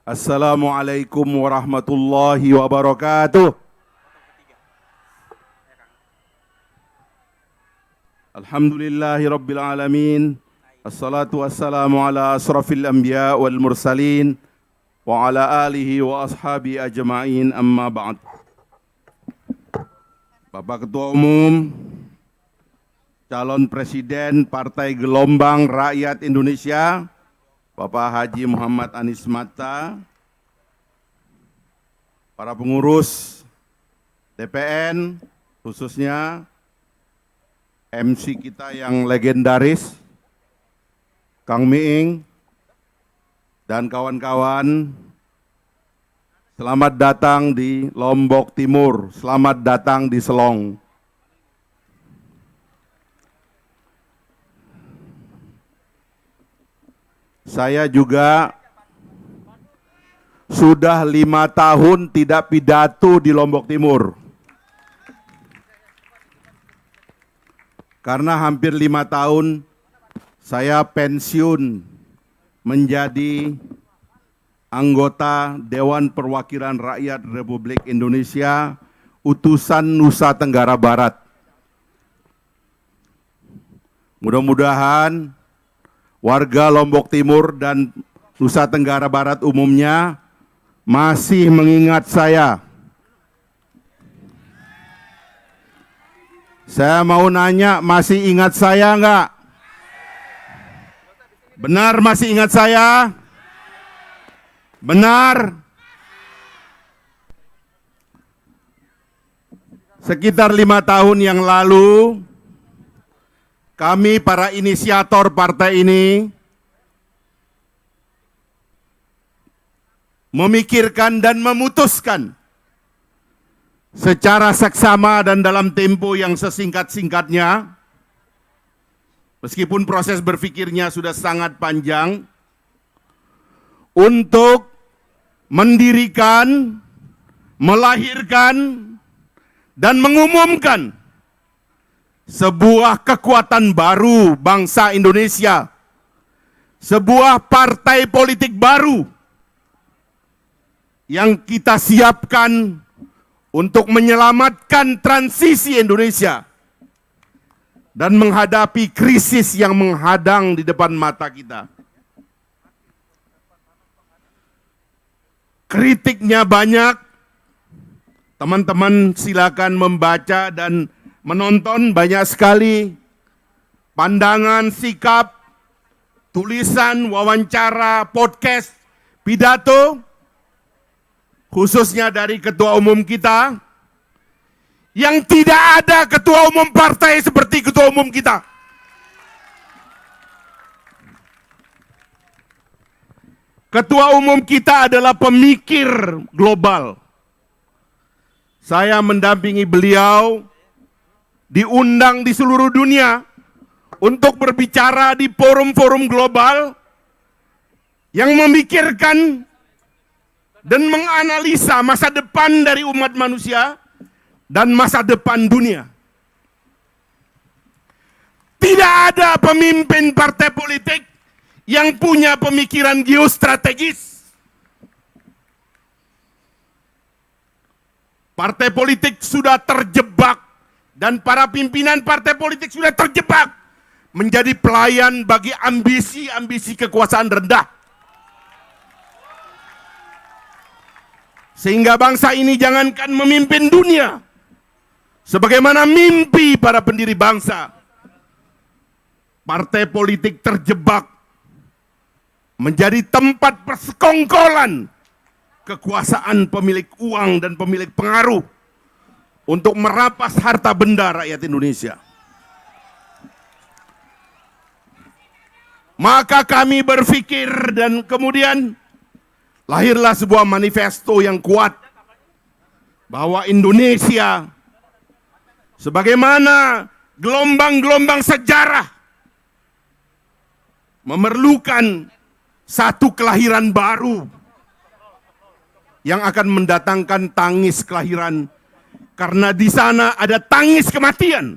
Assalamualaikum warahmatullahi wabarakatuh. Alhamdulillahi rabbil alamin. Assalatu wassalamu ala asrafil anbiya wal mursalin wa ala alihi wa ashabi ajma'in, amma ba'd. Bapak Ketua Umum, calon Presiden Partai Gelombang Rakyat Indonesia, Bapak Haji Muhammad Anies Mata, para pengurus TPN, khususnya MC kita yang legendaris, Kang Miing, dan kawan-kawan, selamat datang di Lombok Timur, selamat datang di Selong. Saya juga sudah 5 tahun tidak pidato di Lombok Timur. Karena hampir 5 tahun saya pensiun menjadi anggota Dewan Perwakilan Rakyat Republik Indonesia, utusan Nusa Tenggara Barat. Mudah-mudahan warga Lombok Timur dan Nusa Tenggara Barat umumnya masih mengingat saya. Saya mau nanya, masih ingat saya enggak? Benar masih ingat saya? Benar? Sekitar 5 tahun yang lalu, kami para inisiator partai ini memikirkan dan memutuskan secara seksama dan dalam tempo yang sesingkat-singkatnya, meskipun proses berpikirnya sudah sangat panjang, untuk mendirikan, melahirkan, dan mengumumkan sebuah kekuatan baru bangsa Indonesia, sebuah partai politik baru yang kita siapkan untuk menyelamatkan transisi Indonesia dan menghadapi krisis yang menghadang di depan mata kita. Kritiknya banyak, teman-teman silakan membaca dan menonton, banyak sekali pandangan, sikap, tulisan, wawancara, podcast, pidato, khususnya dari ketua umum kita, yang tidak ada ketua umum partai seperti ketua umum kita. Ketua umum kita adalah pemikir global. Saya mendampingi beliau, diundang di seluruh dunia untuk berbicara di forum-forum global yang memikirkan dan menganalisa masa depan dari umat manusia dan masa depan dunia. Tidak ada pemimpin partai politik yang punya pemikiran geostrategis. Partai politik sudah terjebak dan para pimpinan partai politik sudah terjebak menjadi pelayan bagi ambisi-ambisi kekuasaan rendah. Sehingga bangsa ini jangankan memimpin dunia, sebagaimana mimpi para pendiri bangsa, partai politik terjebak menjadi tempat persekongkolan kekuasaan pemilik uang dan pemilik pengaruh untuk merampas harta benda rakyat Indonesia. Maka kami berpikir dan kemudian lahirlah sebuah manifesto yang kuat bahwa Indonesia sebagaimana gelombang-gelombang sejarah memerlukan satu kelahiran baru yang akan mendatangkan tangis kelahiran, karena di sana ada tangis kematian,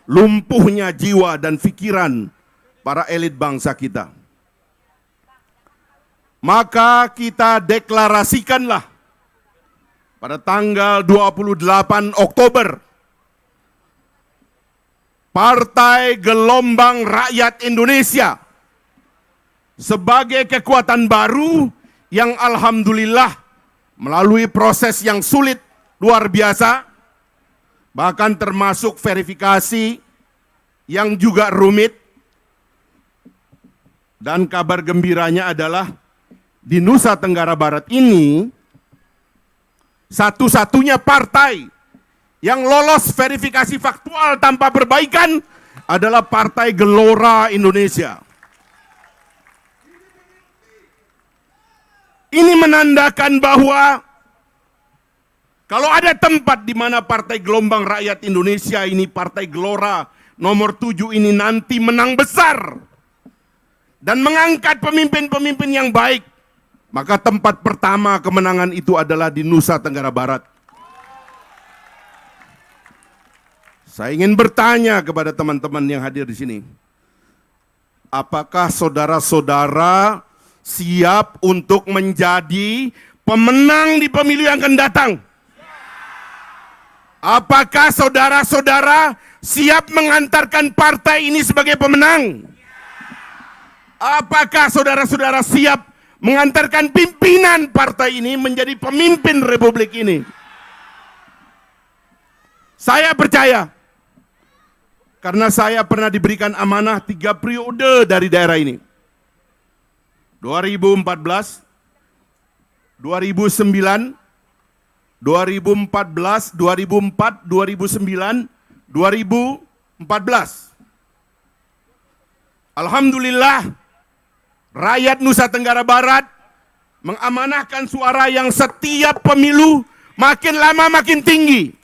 lumpuhnya jiwa dan pikiran para elit bangsa kita. maka kita deklarasikanlah pada tanggal 28 Oktober Partai Gelombang Rakyat Indonesia sebagai kekuatan baru yang alhamdulillah melalui proses yang sulit luar biasa, bahkan termasuk verifikasi yang juga rumit. Dan kabar gembiranya adalah di Nusa Tenggara Barat ini satu-satunya partai yang lolos verifikasi faktual tanpa perbaikan adalah Partai Gelora Indonesia. Ini menandakan bahwa kalau ada tempat di mana Partai Gelombang Rakyat Indonesia ini, Partai Gelora nomor 7 ini nanti menang besar dan mengangkat pemimpin-pemimpin yang baik, maka tempat pertama kemenangan itu adalah di Nusa Tenggara Barat. Saya ingin bertanya kepada teman-teman yang hadir di sini. Apakah saudara-saudara siap untuk menjadi pemenang di pemilu yang akan datang? Apakah saudara-saudara siap mengantarkan partai ini sebagai pemenang? Apakah saudara-saudara siap mengantarkan pimpinan partai ini menjadi pemimpin republik ini? Saya percaya, karena saya pernah diberikan amanah 3 periode dari daerah ini. 2014, 2009, 2014, 2004, 2009, 2014. Alhamdulillah, rakyat Nusa Tenggara Barat mengamanahkan suara yang setiap pemilu makin lama makin tinggi.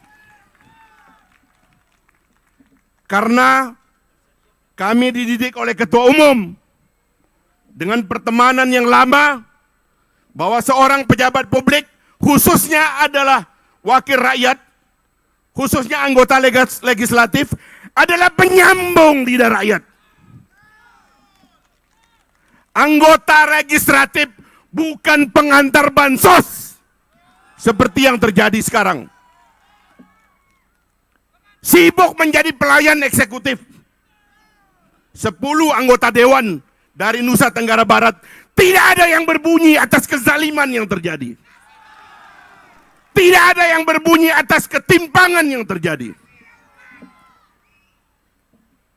Karena kami dididik oleh Ketua Umum dengan pertemanan yang lama bahwa seorang pejabat publik, khususnya adalah wakil rakyat, khususnya anggota legislatif, adalah penyambung lidah rakyat. Anggota legislatif bukan pengantar bansos seperti yang terjadi sekarang. Sibuk menjadi pelayan eksekutif. 10 anggota dewan dari Nusa Tenggara Barat tidak ada yang berbunyi atas kezaliman yang terjadi. Tidak ada yang berbunyi atas ketimpangan yang terjadi.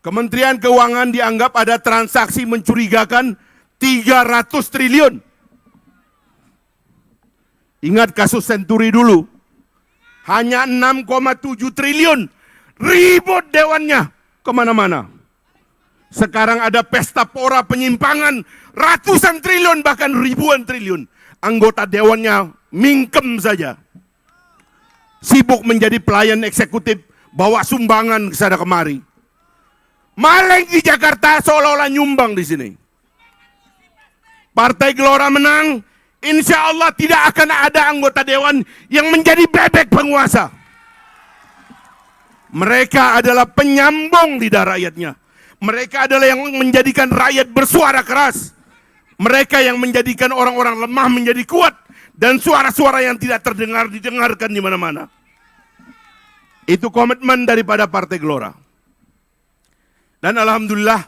Kementerian Keuangan dianggap ada transaksi mencurigakan 300 triliun. Ingat kasus Senturi dulu. Hanya 6,7 triliun. Ribut dewannya kemana-mana. Sekarang ada pesta pora penyimpangan. Ratusan triliun bahkan ribuan triliun. Anggota dewannya mingkem saja. Sibuk menjadi pelayan eksekutif. Bawa sumbangan ke sana kemari. Maling di Jakarta seolah-olah nyumbang di sini. Partai Gelora menang, insya Allah tidak akan ada anggota dewan yang menjadi bebek penguasa. Mereka adalah penyambung lidah rakyatnya. Mereka adalah yang menjadikan rakyat bersuara keras. Mereka yang menjadikan orang-orang lemah menjadi kuat. Dan suara-suara yang tidak terdengar didengarkan di mana-mana. Itu komitmen daripada Partai Gelora. Dan alhamdulillah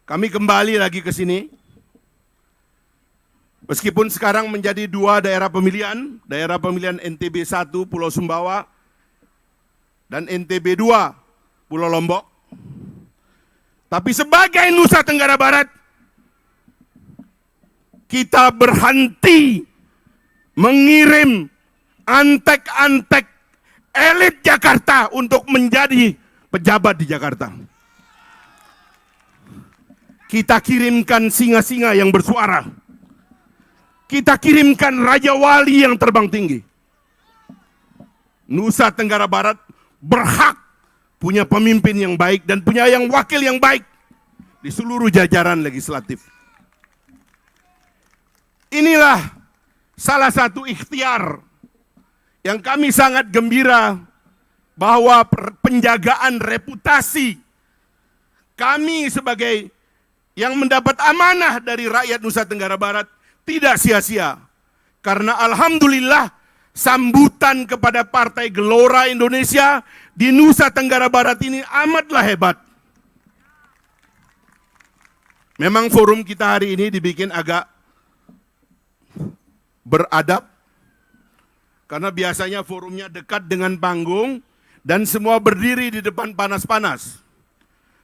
kami kembali lagi ke sini. Meskipun sekarang menjadi 2 daerah pemilihan NTB 1 Pulau Sumbawa dan NTB 2 Pulau Lombok. Tapi sebagai Nusa Tenggara Barat, kita berhenti mengirim antek-antek elit Jakarta untuk menjadi pejabat di Jakarta. Kita kirimkan singa-singa yang bersuara. Kita kirimkan Raja Wali yang terbang tinggi. Nusa Tenggara Barat berhak punya pemimpin yang baik dan punya yang wakil yang baik di seluruh jajaran legislatif. Inilah salah satu ikhtiar yang kami sangat gembira bahwa penjagaan reputasi kami sebagai yang mendapat amanah dari rakyat Nusa Tenggara Barat tidak sia-sia. Karena alhamdulillah sambutan kepada Partai Gelora Indonesia di Nusa Tenggara Barat ini amatlah hebat. Memang forum kita hari ini dibikin agak beradab, karena biasanya forumnya dekat dengan panggung dan semua berdiri di depan panas-panas.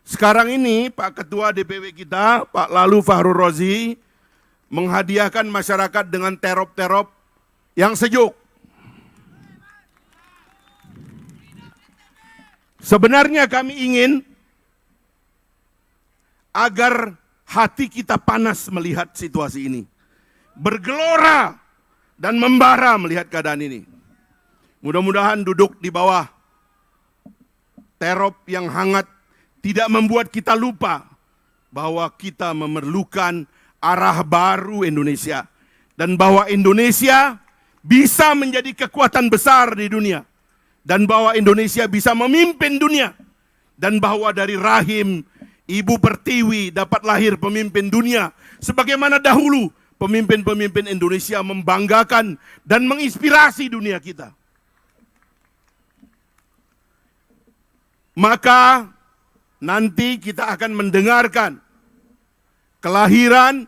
Sekarang ini Pak Ketua DPW kita, Pak Lalu Fahrul Rozi, menghadiahkan masyarakat dengan terop-terop yang sejuk. Sebenarnya kami ingin agar hati kita panas melihat situasi ini, bergelora dan membara melihat keadaan ini. Mudah-mudahan duduk di bawah terop yang hangat tidak membuat kita lupa bahwa kita memerlukan arah baru Indonesia, dan bahwa Indonesia bisa menjadi kekuatan besar di dunia, dan bahwa Indonesia bisa memimpin dunia, dan bahwa dari rahim Ibu Pertiwi dapat lahir pemimpin dunia sebagaimana dahulu pemimpin-pemimpin Indonesia membanggakan dan menginspirasi dunia kita. Maka nanti kita akan mendengarkan kelahiran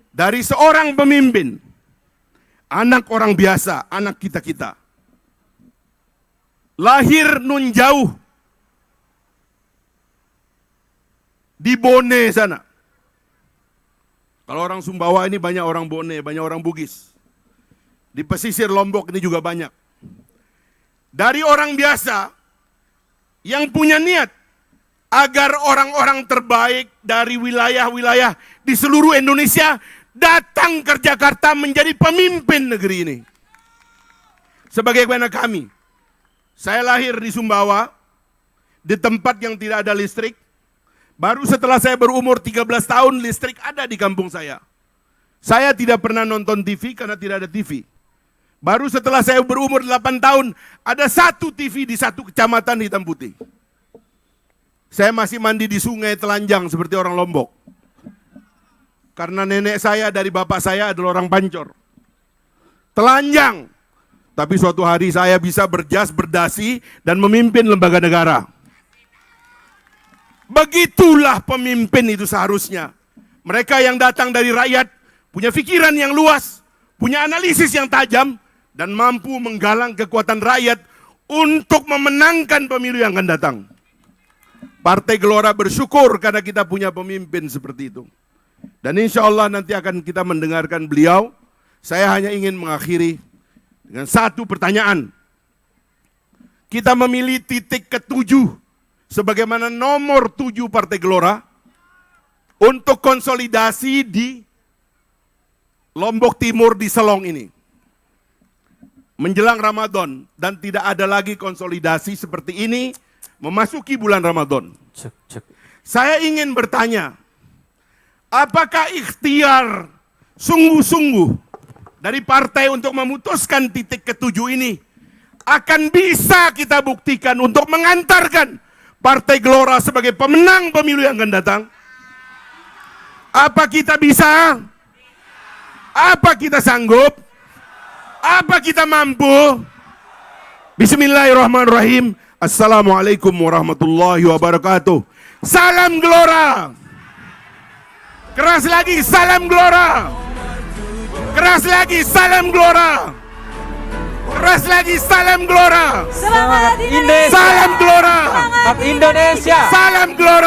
dari seorang pemimpin, anak orang biasa, anak kita-kita. Lahir nun jauh di Bone sana. Kalau orang Sumbawa ini banyak orang Bone, banyak orang Bugis. Di pesisir Lombok ini juga banyak. Dari orang biasa yang punya niat agar orang-orang terbaik dari wilayah-wilayah di seluruh Indonesia datang ke Jakarta menjadi pemimpin negeri ini. Sebagaimana kami, saya lahir di Sumbawa, di tempat yang tidak ada listrik. Baru setelah saya berumur 13 tahun listrik ada di kampung saya. Saya tidak pernah nonton TV karena tidak ada TV. Baru setelah saya berumur 8 tahun ada satu TV di satu kecamatan hitam putih. Saya masih mandi di sungai telanjang seperti orang Lombok. Karena nenek saya dari bapak saya adalah orang Pancor. Telanjang. Tapi suatu hari saya bisa berjas, berdasi, dan memimpin lembaga negara. Begitulah pemimpin itu seharusnya. Mereka yang datang dari rakyat, punya pikiran yang luas, punya analisis yang tajam, dan mampu menggalang kekuatan rakyat untuk memenangkan pemilu yang akan datang. Partai Gelora bersyukur karena kita punya pemimpin seperti itu. Dan insya Allah nanti akan kita mendengarkan beliau. Saya hanya ingin mengakhiri dengan satu pertanyaan. Kita memilih titik ke-7 sebagaimana nomor 7 Partai Gelora untuk konsolidasi di Lombok Timur di Selong ini. Menjelang Ramadan dan tidak ada lagi konsolidasi seperti ini memasuki bulan Ramadan. Saya ingin bertanya, apakah ikhtiar sungguh-sungguh dari partai untuk memutuskan titik ke-7 ini akan bisa kita buktikan untuk mengantarkan Partai Gelora sebagai pemenang pemilu yang akan datang? Apa kita bisa? Apa kita sanggup? Apa kita mampu? Bismillahirrahmanirrahim. Assalamualaikum warahmatullahi wabarakatuh. Salam Gelora. Keras lagi, salam Gelora. Keras lagi, salam Gelora. Keras lagi, salam Gelora. Semangat Indonesia. Salam Gelora. Semangat Indonesia. Salam Gelora.